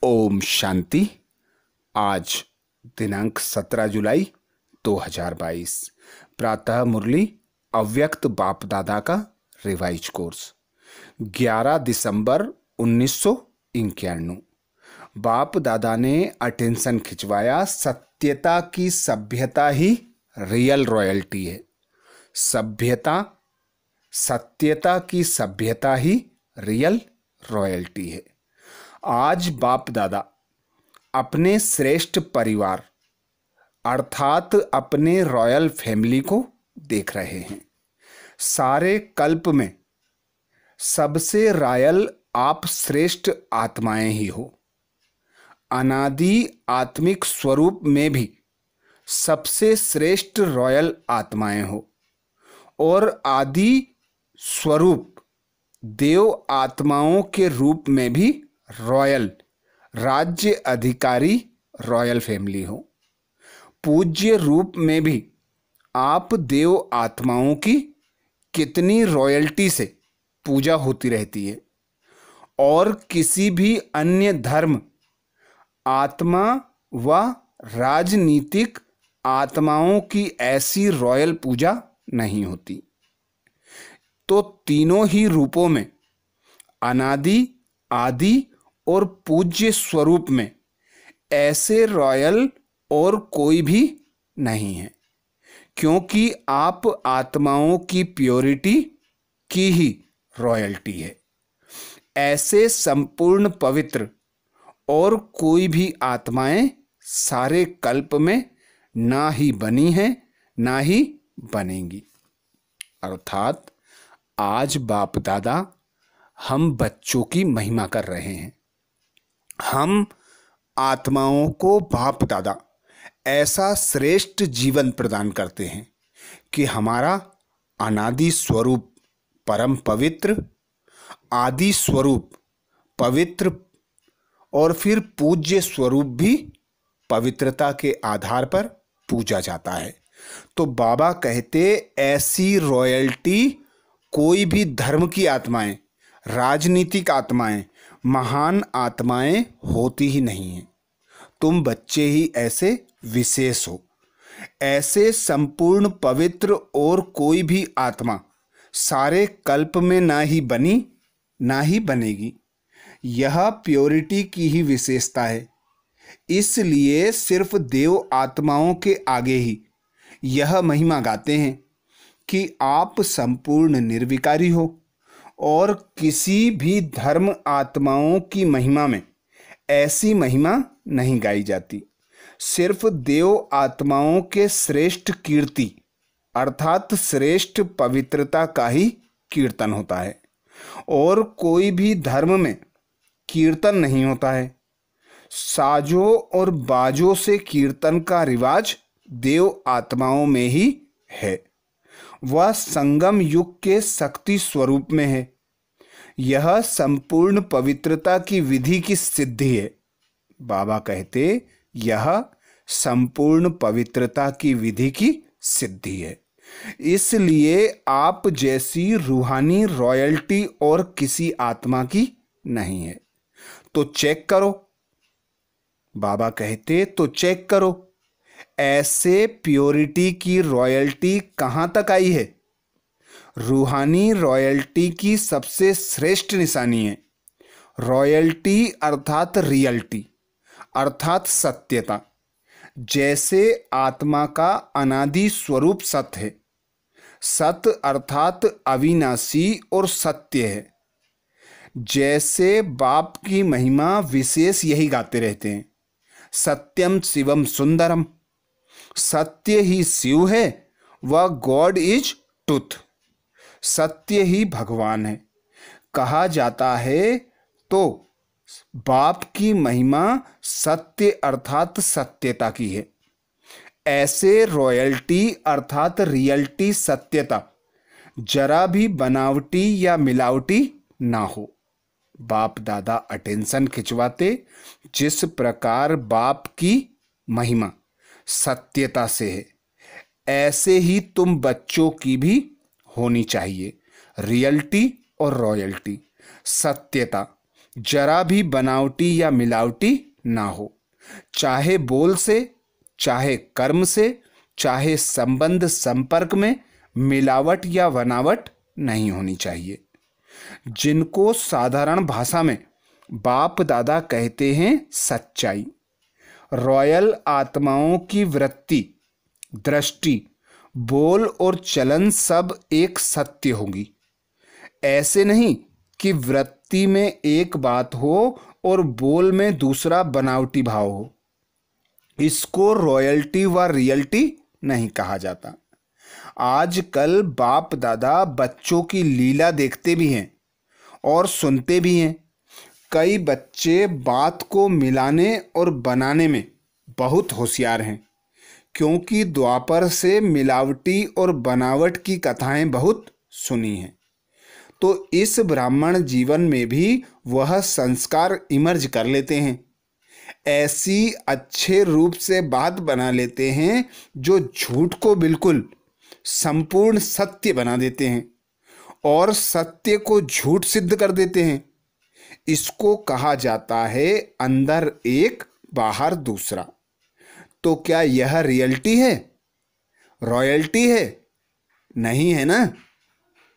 ओम शांति। आज दिनांक 17 जुलाई 2022। प्रातः मुरली अव्यक्त बाप दादा का रिवाइज कोर्स 11 दिसंबर 1991। बाप दादा ने अटेंशन खिंचवाया, सत्यता की सभ्यता ही रियल रॉयल्टी है। सत्यता की सभ्यता ही रियल रॉयल्टी है। आज बाप दादा अपने श्रेष्ठ परिवार अर्थात अपने रॉयल फैमिली को देख रहे हैं। सारे कल्प में सबसे रॉयल आप श्रेष्ठ आत्माएं ही हो। अनादि आत्मिक स्वरूप में भी सबसे श्रेष्ठ रॉयल आत्माएं हो और आदि स्वरूप देव आत्माओं के रूप में भी रॉयल राज्य अधिकारी रॉयल फैमिली हो। पूज्य रूप में भी आप देव आत्माओं की कितनी रॉयल्टी से पूजा होती रहती है और किसी भी अन्य धर्म आत्मा व राजनीतिक आत्माओं की ऐसी रॉयल पूजा नहीं होती। तो तीनों ही रूपों में अनादि आदि और पूज्य स्वरूप में ऐसे रॉयल और कोई भी नहीं है, क्योंकि आप आत्माओं की प्योरिटी की ही रॉयल्टी है। ऐसे संपूर्ण पवित्र और कोई भी आत्माएं सारे कल्प में ना ही बनी हैं ना ही बनेंगी। अर्थात आज बाप दादा हम बच्चों की महिमा कर रहे हैं। हम आत्माओं को बाप दादा ऐसा श्रेष्ठ जीवन प्रदान करते हैं कि हमारा अनादि स्वरूप परम पवित्र, आदि स्वरूप पवित्र और फिर पूज्य स्वरूप भी पवित्रता के आधार पर पूजा जाता है। तो बाबा कहते ऐसी रॉयल्टी कोई भी धर्म की आत्माएं, राजनीतिक आत्माएं, महान आत्माएं होती ही नहीं हैं। तुम बच्चे ही ऐसे विशेष हो। ऐसे संपूर्ण पवित्र और कोई भी आत्मा सारे कल्प में ना ही बनी ना ही बनेगी। यह प्योरिटी की ही विशेषता है। इसलिए सिर्फ देव आत्माओं के आगे ही यह महिमा गाते हैं कि आप संपूर्ण निर्विकारी हो और किसी भी धर्म आत्माओं की महिमा में ऐसी महिमा नहीं गाई जाती। सिर्फ देव आत्माओं के श्रेष्ठ कीर्ति अर्थात श्रेष्ठ पवित्रता का ही कीर्तन होता है और कोई भी धर्म में कीर्तन नहीं होता है। साजों और बाजों से कीर्तन का रिवाज देव आत्माओं में ही है। वह संगम युग के शक्ति स्वरूप में है। यह संपूर्ण पवित्रता की विधि की सिद्धि है। बाबा कहते यह संपूर्ण पवित्रता की विधि की सिद्धि है। इसलिए आप जैसी रूहानी रॉयल्टी और किसी आत्मा की नहीं है। तो चेक करो। बाबा कहते तो चेक करो, ऐसे प्योरिटी की रॉयल्टी कहां तक आई है। रूहानी रॉयल्टी की सबसे श्रेष्ठ निशानी है रॉयल्टी अर्थात रियल्टी अर्थात सत्यता। जैसे आत्मा का अनादि स्वरूप सत्य है, सत्य अर्थात अविनाशी और सत्य है। जैसे बाप की महिमा विशेष यही गाते रहते हैं, सत्यम शिवम सुंदरम। सत्य ही शिव है व गॉड इज ट्रुथ। सत्य ही भगवान है कहा जाता है। तो बाप की महिमा सत्य अर्थात सत्यता की है। ऐसे रॉयल्टी अर्थात रियल्टी सत्यता जरा भी बनावटी या मिलावटी ना हो। बाप दादा अटेंशन खिंचवाते जिस प्रकार बाप की महिमा सत्यता से है, ऐसे ही तुम बच्चों की भी होनी चाहिए। रियल्टी और रॉयल्टी, सत्यता जरा भी बनावटी या मिलावटी ना हो, चाहे बोल से, चाहे कर्म से, चाहे संबंध संपर्क में मिलावट या बनावट नहीं होनी चाहिए। जिनको साधारण भाषा में बाप दादा कहते हैं सच्चाई। रॉयल आत्माओं की वृत्ति, दृष्टि, बोल और चलन सब एक सत्य होगी। ऐसे नहीं कि वृत्ति में एक बात हो और बोल में दूसरा बनावटी भाव हो। इसको रॉयल्टी व रियल्टी नहीं कहा जाता। आजकल बाप दादा बच्चों की लीला देखते भी हैं और सुनते भी हैं। कई बच्चे बात को मिलाने और बनाने में बहुत होशियार हैं, क्योंकि द्वापर से मिलावटी और बनावट की कथाएं बहुत सुनी हैं। तो इस ब्राह्मण जीवन में भी वह संस्कार इमर्ज कर लेते हैं। ऐसी अच्छे रूप से बात बना लेते हैं जो झूठ को बिल्कुल संपूर्ण सत्य बना देते हैं और सत्य को झूठ सिद्ध कर देते हैं। इसको कहा जाता है अंदर एक बाहर दूसरा। तो क्या यह रियलिटी है, रॉयल्टी है? नहीं है ना।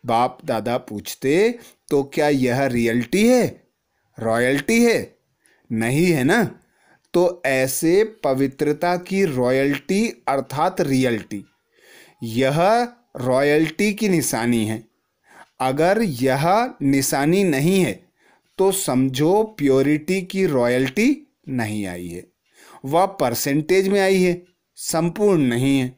बाप दादा पूछते तो क्या यह रियलिटी है, रॉयल्टी है? नहीं है ना। तो ऐसे पवित्रता की रॉयल्टी अर्थात रियलिटी, यह रॉयल्टी की निशानी है। अगर यह निशानी नहीं है तो समझो प्योरिटी की रॉयल्टी नहीं आई है, वह परसेंटेज में आई है, संपूर्ण नहीं है।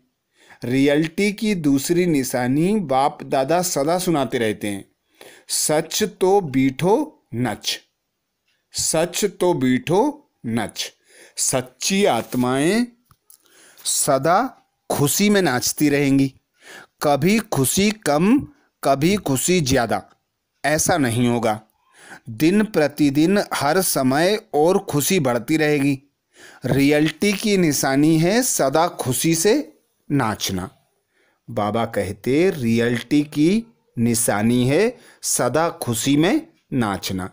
रियलिटी की दूसरी निशानी बाप दादा सदा सुनाते रहते हैं, सच तो बीठो नच, सच तो बीठो नच। सच्ची आत्माएं सदा खुशी में नाचती रहेंगी, कभी खुशी कम, कभी खुशी ज़्यादा, ऐसा नहीं होगा। दिन प्रतिदिन हर समय और खुशी बढ़ती रहेगी। रियलिटी की निशानी है सदा खुशी से नाचना। बाबा कहते रियलिटी की निशानी है सदा खुशी में नाचना।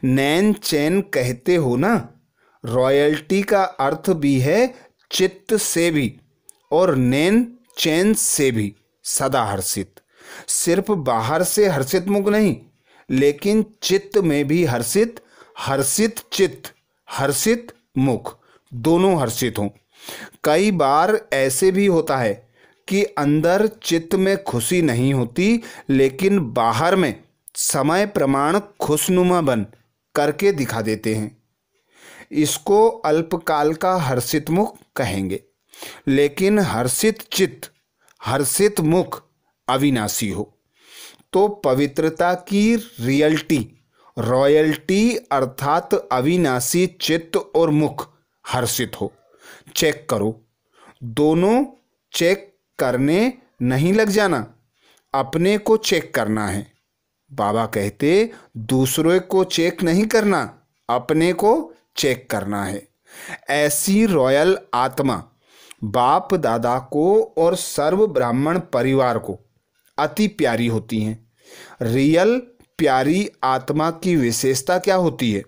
नैन चैन कहते हो ना, रॉयल्टी का अर्थ भी है चित्त से भी और नैन चैन से भी सदा हर्षित। सिर्फ बाहर से हर्षित मुख नहीं, लेकिन चित्त में भी हर्षित, हर्षित चित्त, हर्षित मुख, दोनों हर्षित हों। कई बार ऐसे भी होता है कि अंदर चित्त में खुशी नहीं होती, लेकिन बाहर में समय प्रमाण खुशनुमा बन करके दिखा देते हैं। इसको अल्पकाल का हर्षित मुख कहेंगे, लेकिन हर्षित चित्त, हर्षित मुख अविनाशी हो। तो पवित्रता की रियलिटी, रॉयल्टी अर्थात अविनाशी चित्त और मुख हर्षित हो। चेक करो, दोनों चेक करने नहीं लग जाना, अपने को चेक करना है। बाबा कहते दूसरों को चेक नहीं करना, अपने को चेक करना है। ऐसी रॉयल आत्मा बाप दादा को और सर्व ब्राह्मण परिवार को अति प्यारी होती हैं। रियल प्यारी आत्मा की विशेषता क्या होती है?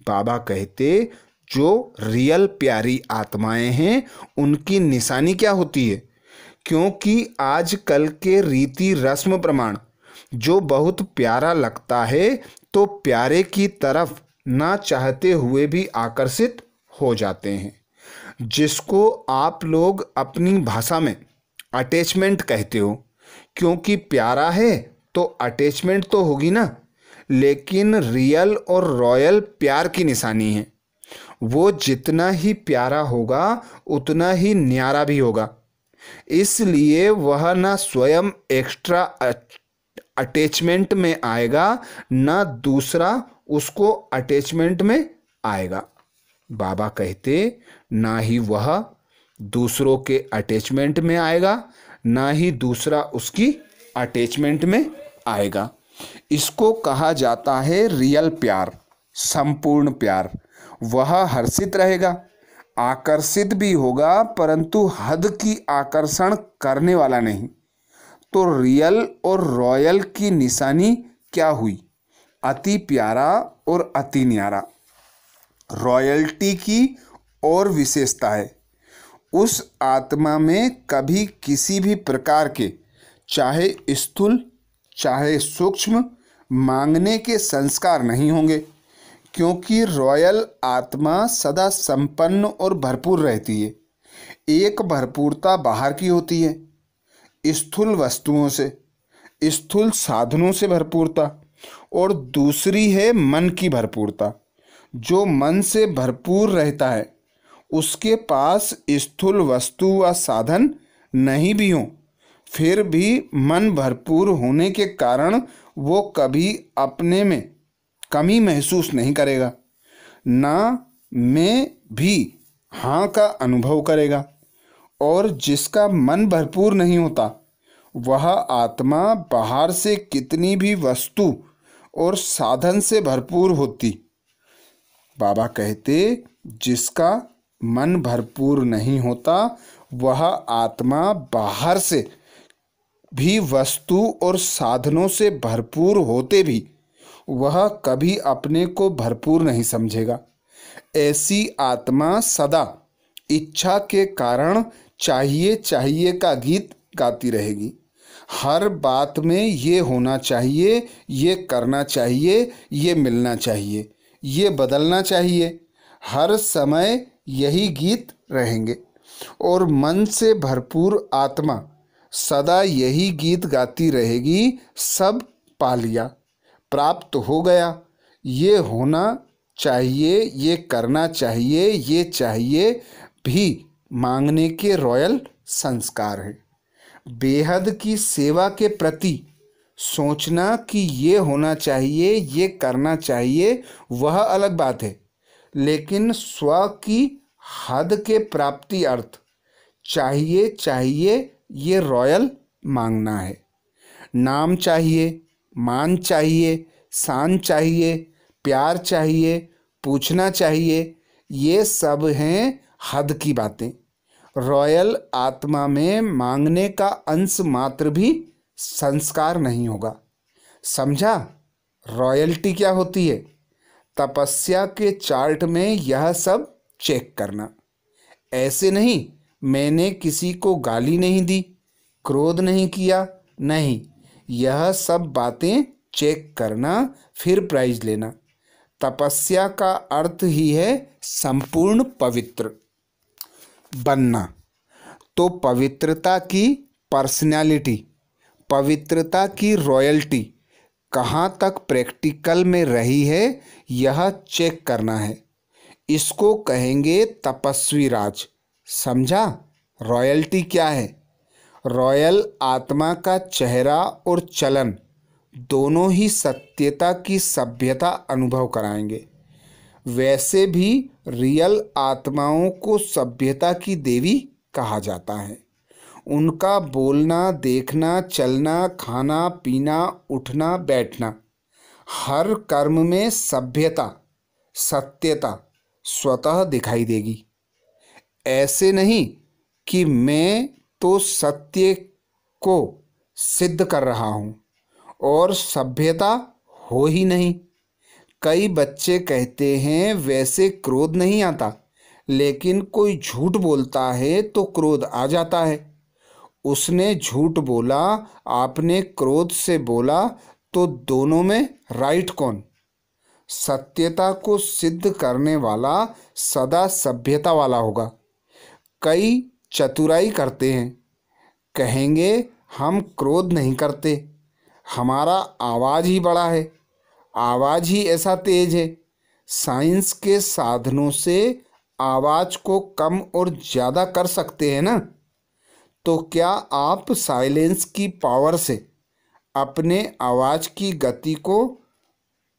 बाबा कहते जो रियल प्यारी आत्माएं हैं उनकी निशानी क्या होती है? क्योंकि आजकल के रीति रस्म प्रमाण जो बहुत प्यारा लगता है तो प्यारे की तरफ ना चाहते हुए भी आकर्षित हो जाते हैं, जिसको आप लोग अपनी भाषा में अटैचमेंट कहते हो। क्योंकि प्यारा है तो अटैचमेंट तो होगी ना, लेकिन रियल और रॉयल प्यार की निशानी है। वो जितना ही प्यारा होगा उतना ही न्यारा भी होगा। इसलिए वह ना स्वयं एक्स्ट्रा अटैचमेंट में आएगा, ना दूसरा उसको अटैचमेंट में आएगा। बाबा कहते ना ही वह दूसरों के अटैचमेंट में आएगा, ना ही दूसरा उसकी अटैचमेंट में आएगा। इसको कहा जाता है रियल प्यार, संपूर्ण प्यार। वह हर्षित रहेगा, आकर्षित भी होगा, परंतु हद की आकर्षण करने वाला नहीं। तो रियल और रॉयल की निशानी क्या हुई? अति प्यारा और अति न्यारा। रॉयल्टी की और विशेषता है, उस आत्मा में कभी किसी भी प्रकार के, चाहे स्थूल चाहे सूक्ष्म, मांगने के संस्कार नहीं होंगे, क्योंकि रॉयल आत्मा सदा संपन्न और भरपूर रहती है। एक भरपूरता बाहर की होती है, स्थूल वस्तुओं से, स्थूल साधनों से भरपूरता, और दूसरी है मन की भरपूरता। जो मन से भरपूर रहता है उसके पास स्थूल वस्तु व साधन नहीं भी हों, फिर भी मन भरपूर होने के कारण वो कभी अपने में कमी महसूस नहीं करेगा, ना में भी हाँ का अनुभव करेगा। और जिसका मन भरपूर नहीं होता वह आत्मा बाहर से कितनी भी वस्तु और साधन से भरपूर होती, बाबा कहते जिसका मन भरपूर नहीं होता वह आत्मा बाहर से भी वस्तु और साधनों से भरपूर होते भी वह कभी अपने को भरपूर नहीं समझेगा। ऐसी आत्मा सदा इच्छा के कारण चाहिए चाहिए का गीत गाती रहेगी। हर बात में ये होना चाहिए, ये करना चाहिए, ये मिलना चाहिए, ये बदलना चाहिए, हर समय यही गीत रहेंगे। और मन से भरपूर आत्मा सदा यही गीत गाती रहेगी, सब पा लिया, प्राप्त हो गया, ये होना चाहिए, ये करना चाहिए, ये चाहिए भी मांगने के रॉयल संस्कार है। बेहद की सेवा के प्रति सोचना कि ये होना चाहिए, ये करना चाहिए, वह अलग बात है, लेकिन स्व की हद के प्राप्ति अर्थ चाहिए चाहिए ये रॉयल मांगना है। नाम चाहिए, मान चाहिए, शान चाहिए, प्यार चाहिए, पूछना चाहिए, ये सब हैं हद की बातें। रॉयल आत्मा में मांगने का अंश मात्र भी संस्कार नहीं होगा। समझा रॉयल्टी क्या होती है? तपस्या के चार्ट में यह सब चेक करना। ऐसे नहीं मैंने किसी को गाली नहीं दी, क्रोध नहीं किया, नहीं, यह सब बातें चेक करना, फिर प्राइज लेना। तपस्या का अर्थ ही है संपूर्ण पवित्र बनना। तो पवित्रता की पर्सनैलिटी, पवित्रता की रॉयल्टी कहाँ तक प्रैक्टिकल में रही है यह चेक करना है। इसको कहेंगे तपस्वी राज। समझा रॉयल्टी क्या है? रॉयल आत्मा का चेहरा और चलन दोनों ही सत्यता की सभ्यता अनुभव कराएंगे। वैसे भी रियल आत्माओं को सभ्यता की देवी कहा जाता है। उनका बोलना, देखना, चलना, खाना पीना, उठना बैठना, हर कर्म में सभ्यता, सत्यता स्वतः दिखाई देगी। ऐसे नहीं कि मैं तो सत्य को सिद्ध कर रहा हूँ और सभ्यता हो ही नहीं। कई बच्चे कहते हैं वैसे क्रोध नहीं आता, लेकिन कोई झूठ बोलता है तो क्रोध आ जाता है। उसने झूठ बोला, आपने क्रोध से बोला, तो दोनों में राइट कौन? सत्यता को सिद्ध करने वाला सदा सभ्यता वाला होगा। कई चतुराई करते हैं, कहेंगे हम क्रोध नहीं करते, हमारा आवाज़ ही बड़ा है, आवाज़ ही ऐसा तेज है। साइंस के साधनों से आवाज़ को कम और ज़्यादा कर सकते हैं ना, तो क्या आप साइलेंस की पावर से अपने आवाज़ की गति को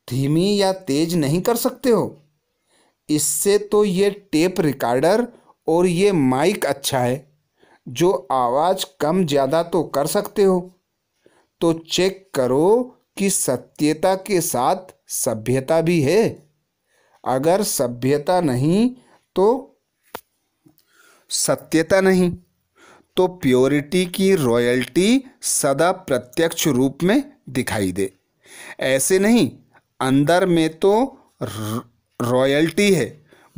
धीमी या तेज नहीं कर सकते हो? इससे तो ये टेप रिकॉर्डर और ये माइक अच्छा है, जो आवाज़ कम ज़्यादा तो कर सकते हो। तो चेक करो कि सत्यता के साथ सभ्यता भी है। अगर सभ्यता नहीं तो सत्यता नहीं, तो प्योरिटी की रॉयल्टी सदा प्रत्यक्ष रूप में दिखाई दे। ऐसे नहीं अंदर में तो रॉयल्टी है,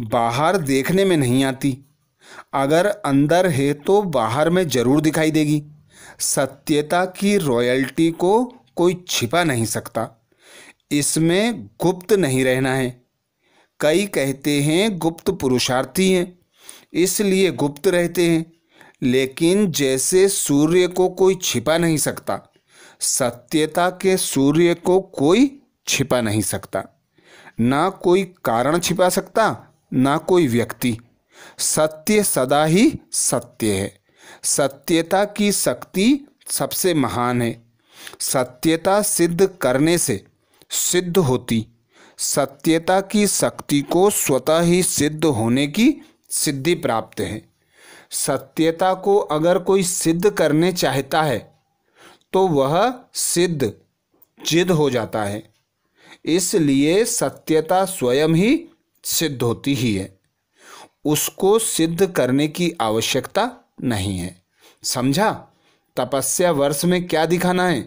बाहर देखने में नहीं आती। अगर अंदर है तो बाहर में जरूर दिखाई देगी। सत्यता की रॉयल्टी को कोई छिपा नहीं सकता। इसमें गुप्त नहीं रहना है। कई कहते हैं गुप्त पुरुषार्थी हैं, इसलिए गुप्त रहते हैं। लेकिन जैसे सूर्य को कोई छिपा नहीं सकता, सत्यता के सूर्य को कोई छिपा नहीं सकता। ना कोई कारण छिपा सकता, ना कोई व्यक्ति। सत्य सदा ही सत्य है। सत्यता की शक्ति सबसे महान है। सत्यता सिद्ध करने से सिद्ध होती। सत्यता की शक्ति को स्वतः ही सिद्ध होने की सिद्धि प्राप्त है। सत्यता को अगर कोई सिद्ध करने चाहता है तो वह सिद्ध जिद हो जाता है। इसलिए सत्यता स्वयं ही सिद्ध होती ही है, उसको सिद्ध करने की आवश्यकता नहीं है। समझा? तपस्या वर्ष में क्या दिखाना है?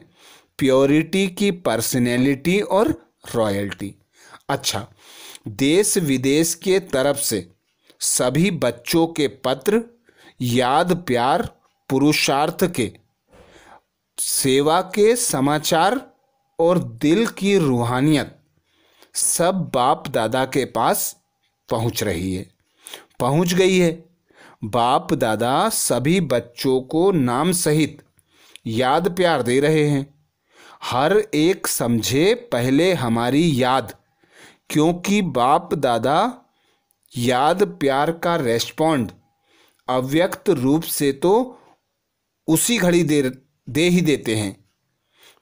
प्योरिटी की पर्सनैलिटी और रॉयल्टी। अच्छा, देश विदेश के तरफ से सभी बच्चों के पत्र, याद, प्यार, पुरुषार्थ के, सेवा के समाचार और दिल की रूहानियत सब बाप दादा के पास पहुंच रही है, पहुंच गई है। बाप दादा सभी बच्चों को नाम सहित याद प्यार दे रहे हैं। हर एक समझे पहले हमारी याद, क्योंकि बाप दादा याद प्यार का रेस्पॉन्ड अव्यक्त रूप से तो उसी घड़ी दे ही देते हैं,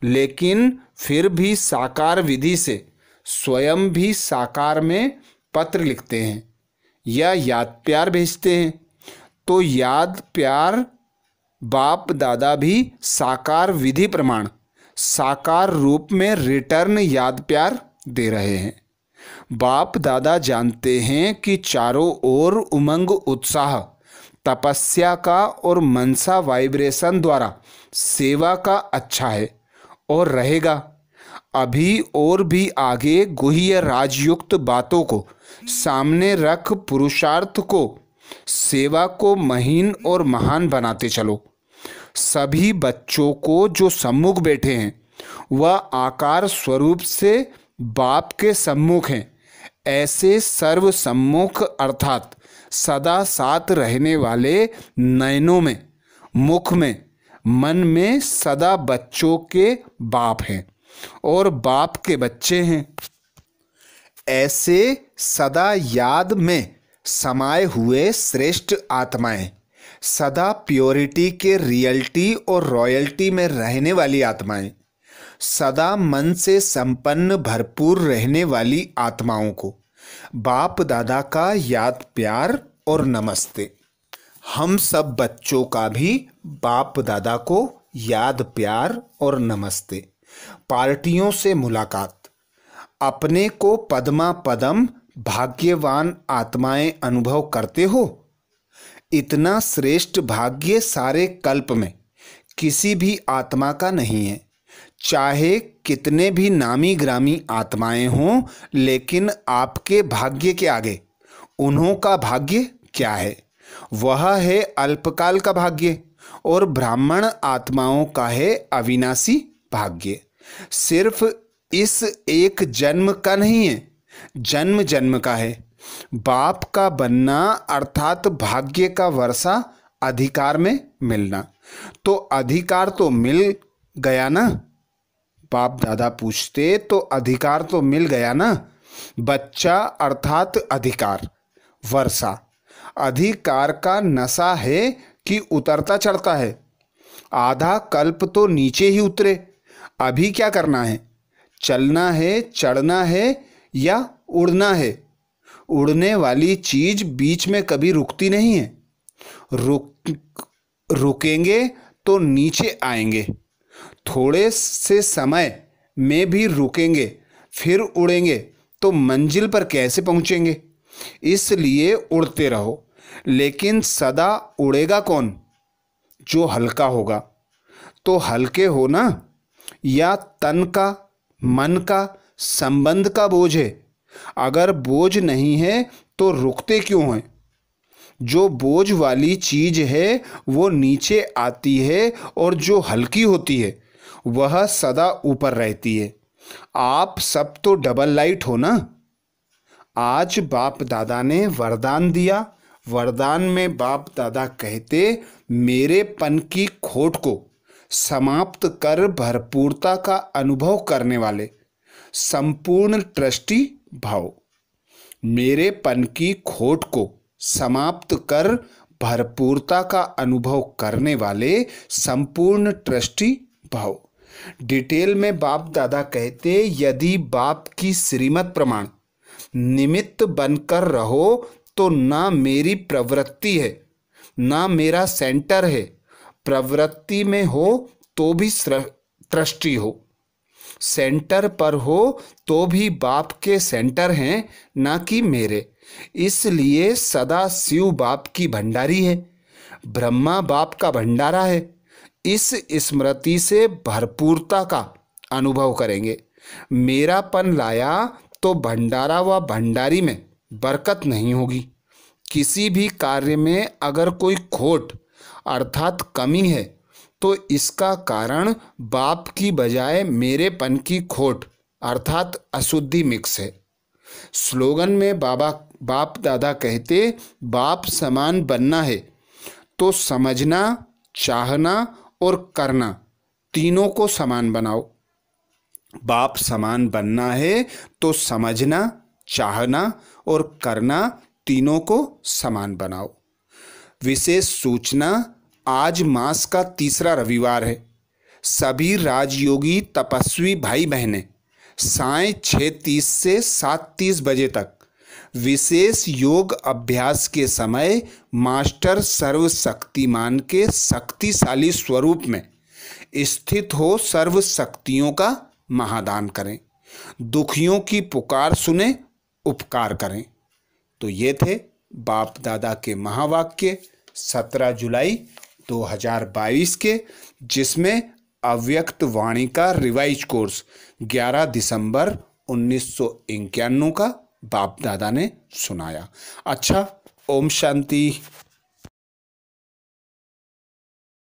लेकिन फिर भी साकार विधि से स्वयं भी साकार में पत्र लिखते हैं या याद प्यार भेजते हैं। तो याद प्यार बाप दादा भी साकार विधि प्रमाण साकार रूप में रिटर्न याद प्यार दे रहे हैं। बाप दादा जानते हैं कि चारों ओर उमंग, उत्साह, तपस्या का और मनसा वाइब्रेशन द्वारा सेवा का अच्छा है और रहेगा। अभी और भी आगे गुह्य राजयुक्त बातों को सामने रख पुरुषार्थ को, सेवा को महीन और महान बनाते चलो। सभी बच्चों को जो सम्मुख बैठे हैं वह आकार स्वरूप से बाप के सम्मुख हैं। ऐसे सर्व सम्मुख अर्थात सदा साथ रहने वाले नयनों में, मुख में, मन में सदा बच्चों के बाप हैं और बाप के बच्चे हैं। ऐसे सदा याद में समाये हुए श्रेष्ठ आत्माएं, सदा प्योरिटी के रियलिटी और रॉयल्टी में रहने वाली आत्माएं, सदा मन से संपन्न भरपूर रहने वाली आत्माओं को बाप दादा का याद प्यार और नमस्ते। हम सब बच्चों का भी बाप दादा को याद प्यार और नमस्ते। पार्टियों से मुलाकात। अपने को पद्मा पदम भाग्यवान आत्माएं अनुभव करते हो। इतना श्रेष्ठ भाग्य सारे कल्प में किसी भी आत्मा का नहीं है। चाहे कितने भी नामी ग्रामी आत्माएं हों, लेकिन आपके भाग्य के आगे उन्हों का भाग्य क्या है? वह है अल्पकाल का भाग्य और ब्राह्मण आत्माओं का है अविनाशी भाग्य। सिर्फ इस एक जन्म का नहीं है, जन्म जन्म का है। बाप का बनना अर्थात भाग्य का वर्षा अधिकार में मिलना। तो अधिकार तो मिल गया ना? बाप दादा पूछते तो अधिकार तो मिल गया ना? बच्चा अर्थात अधिकार, वर्षा। अधिकार का नशा है कि उतरता चढ़ता है। आधा कल्प तो नीचे ही उतरे। अभी क्या करना है? चलना है, चढ़ना है या उड़ना है? उड़ने वाली चीज बीच में कभी रुकती नहीं है। रुकेंगे तो नीचे आएंगे। थोड़े से समय में भी रुकेंगे फिर उड़ेंगे तो मंजिल पर कैसे पहुंचेंगे? इसलिए उड़ते रहो। लेकिन सदा उड़ेगा कौन? जो हल्का होगा। तो हल्के हो ना, या तन का, मन का, संबंध का बोझ है। अगर बोझ नहीं है तो रुकते क्यों हैं? जो बोझ वाली चीज है वो नीचे आती है और जो हल्की होती है वह सदा ऊपर रहती है। आप सब तो डबल लाइट हो ना। आज बाप दादा ने वरदान दिया। वरदान में बाप दादा कहते, मेरेपन की खोट को समाप्त कर भरपूरता का अनुभव करने वाले संपूर्ण ट्रस्टी भाव। मेरेपन की खोट को समाप्त कर भरपूरता का अनुभव करने वाले संपूर्ण ट्रस्टी भाव। डिटेल में बाप दादा कहते, यदि बाप की श्रीमत प्रमाण निमित्त बनकर रहो तो ना मेरी प्रवृत्ति है ना मेरा सेंटर है। प्रवृत्ति में हो तो भी ट्रस्टी हो, सेंटर पर हो तो भी बाप के सेंटर हैं ना कि मेरे। इसलिए सदा शिव बाप की भंडारी है, ब्रह्मा बाप का भंडारा है। इस स्मृति से भरपूरता का अनुभव करेंगे। मेरापन लाया तो भंडारा व भंडारी में बरकत नहीं होगी। किसी भी कार्य में अगर कोई खोट अर्थात कमी है तो इसका कारण बाप की बजाय मेरेपन की खोट अर्थात अशुद्धि मिक्स है। स्लोगन में बाप दादा कहते, बाप समान बनना है तो समझना, चाहना और करना तीनों को समान बनाओ। बाप समान बनना है तो समझना, चाहना और करना तीनों को समान बनाओ। विशेष सूचना, आज मास का तीसरा रविवार है। सभी राजयोगी तपस्वी भाई बहनें साय 6:30 से 7:30 बजे तक विशेष योग अभ्यास के समय मास्टर सर्वशक्तिमान के शक्तिशाली स्वरूप में स्थित हो सर्व शक्तियों का महादान करें। दुखियों की पुकार सुने, उपकार करें। तो ये थे बाप दादा के महावाक्य 17 जुलाई 2022 के, जिसमें अव्यक्त वाणी का रिवाइज कोर्स 11 दिसंबर 1991 का बाप दादा ने सुनाया। अच्छा, ओम शांति।